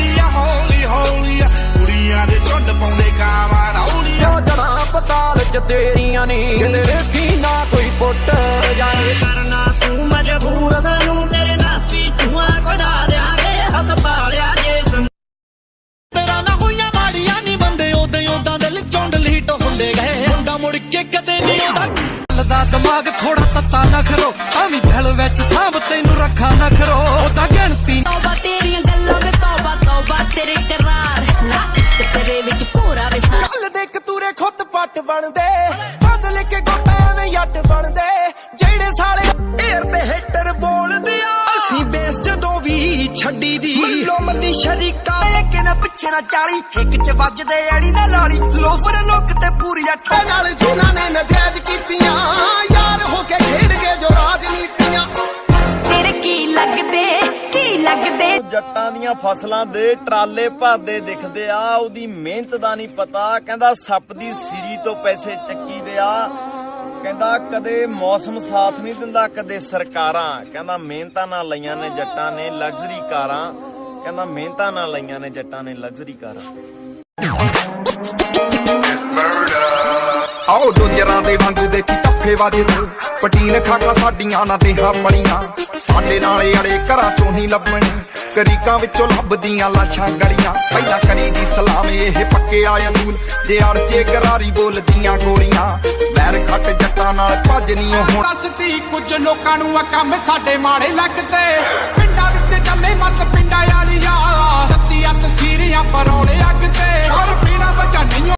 ਹੁੰਦੀ ਆ ਹੌਲੀ ਹੌਲੀ ਕੁੜੀਆਂ ਦੇ ਝੁੰਡ ਪਾਉਂਦੇ ਕਾਵਾਂ ਰੌਲੀਆਂ ਜੜਾਂ ਪਤਾਲ ਚ ਤੇਰੀਆਂ ਨੀ ਕਿਤੇ ਵੇਖੀ ਨਾ ਕੋਈ ਪੁੱਟ ਜਾਏ ਕਰਨਾ ਤੂੰ ਮਜਬੂਰ ਸਾਨੂੰ ਤੇਰੇ ਨਾਸੀ ਚੂਹਾ ਕਢਾ ਦਿਆਂਗੇ ਹੱਥ ਪਾਲਿਆ ਜੇ ਤੇਰਾ ਨਾ ਹੋਈਆਂ ਮਾੜੀਆਂ ਨੀ ਬੰਦੇ ਉਦਾਂ ਉਦਾਂ ਦਿਲ ਚੁੰਡ ਲੀਟ ਹੁੰਦੇ ਗਏ ਮੁੰਡਾ ਮੁੜ ਕੇ ਕਦੇ ਨਹੀਂ ਉਹਦਾ ਦਾ ਦਿਮਾਗ ਥੋੜਾ ਤੱਤਾ ਨਾ ਕਰੋ ਆਵੀਂ ਦਿਲ ਵਿੱਚ ਸਾਂਭ ਤੈਨੂੰ ਰੱਖਾਂ ਨਾ ਕਰੋ ਉਹਦਾ ਗਿਣਤੀ ਤੋਬਾ ਤੇਰੀਆਂ ਗੱਲਾਂ ਵੇ ਤੋਬਾ ਤੋਬਾ ਤੇਰੇ ਕਰਾਰ ਤੇ ਤੇਰੇ ਵਿੱਚ ਪੂਰਾ ਵਿਸਾਰ ਚੱਲ ਦੇ ਕਤੂਰੇ ਖੁੱਤ ਪੱਟ ਬਣਦੇ ਬਦਲ ਕੇ ਗੋਟਾ ਐਵੇਂ ਯੱਟ ਬਣਦੇ ਜਿਹੜੇ ਸਾਲੇ ਢੇਰ ਤੇ ਹੇਟਰ ਬੋਲਦੇ ਆ ਅਸੀਂ ਬੇਸ ਜਦੋਂ ਵੀ ਛੱਡੀ ਦੀ ਮੱਲੋ ਮੱਲੀ ਸ਼ਰੀਕਾ ਕਿ ਨਾ ਪਿੱਛੇ ਨਾ 40 ਇੱਕ ਚ ਵੱਜਦੇ ਐੜੀ ਨਾ ਲਾਲੀ ਲੋਫਰ ਲੋਕ ਤੇ ਪੂਰੀ ਅੱਠ ਨਾਲ ਜਿਨ੍ਹਾਂ ਨੇ ਨਜਾਇਜ਼ ਕੀਤੀਆਂ ਯਾਰ ਹੋ ਕੇ ਖੇਡ ਕੇ ਜੋ ਰਾਜਨੀਤੀਆਂ ਤੇਰੇ ਕੀ ਲੱਗਦੇ ਜੱਟਾਂ ਦੀਆਂ ਫਸਲਾਂ ਦੇ ਟਰਾਲੇ ਭਰਦੇ ਦਿਖਦੇ ਆ ਉਹਦੀ ਮਿਹਨਤ ਦਾ ਨਹੀਂ ਪਤਾ ਕਹਿੰਦਾ ਸੱਪ ਦੀ ਸਿਰੀ ਤੋਂ ਪੈਸੇ ਚੱਕੀ ਦੇ ਆ ਕਹਿੰਦਾ ਕਦੇ ਮੌਸਮ ਸਾਥ ਨਹੀਂ ਦਿੰਦਾ ਕਦੇ ਸਰਕਾਰਾਂ ਕਹਿੰਦਾ ਮਿਹਨਤਾਂ ਨਾਲ ਲਈਆਂ ਨੇ ਜੱਟਾਂ ਨੇ ਲਗਜ਼ਰੀ ਕਾਰਾਂ ਕਹਿੰਦਾ ਮਿਹਨਤਾਂ ਨਾਲ ਲਈਆਂ ਨੇ ਜੱਟਾਂ ਨੇ ਲਗਜ਼ਰੀ ਕਾਰਾਂ ਆਓ ਡੋਜਰਾਂ ਦੇ ਵਾਂਗੂ ਦੇਖੀ ਧੱਫੇ ਵੱਜਦੇ ਪਟੀਨ ਖਾਕਾਂ ਸਾਡੀਆਂ ਨਾ ਦੇਹਾਂ ਬਣੀਆਂ ਸਾਡੇ ਨਾਲੇ ਅੜੇ ਘਰਾਂ ਚੋਂ ਹੀ ਲੱਭਣੇ ਕਰੀਕਾਂ ਵਿੱਚੋਂ ਲੱਭਦੀਆਂ ਲਾਸ਼ਾਂ ਗੜੀਆਂ ਪਹਿਲਾਂ ਕਰੀ ਦੀ ਸਲਾਮ ਇਹ ਪੱਕੇ ਆ ਅਸੂਲ ਜੇ ਅੜਚੇ ਕਰਾਰੀ ਬੋਲਦੀਆਂ ਗੋਲੀਆਂ ਵੈਰ ਖੱਟ ਜੱਟਾਂ ਨਾਲ ਭੱਜ ਨਹੀਂ ਹੁਣ ਦੱਸਦੀ ਕੁਝ ਲੋਕਾਂ ਨੂੰ ਆ ਕੰਮ ਸਾਡੇ ਮਾੜੇ ਲੱਗਦੇ ਪਿੰਡਾਂ ਵਿੱਚ ਜੰਮੇ ਮੱਤ ਪਿੰਡਾਂ ਵਾਲੀਆਂ ਦੱਸੀਆਂ ਤਸੀਰੀਆਂ ਪਰੌਣੇ ਅੱਗ ਤੇ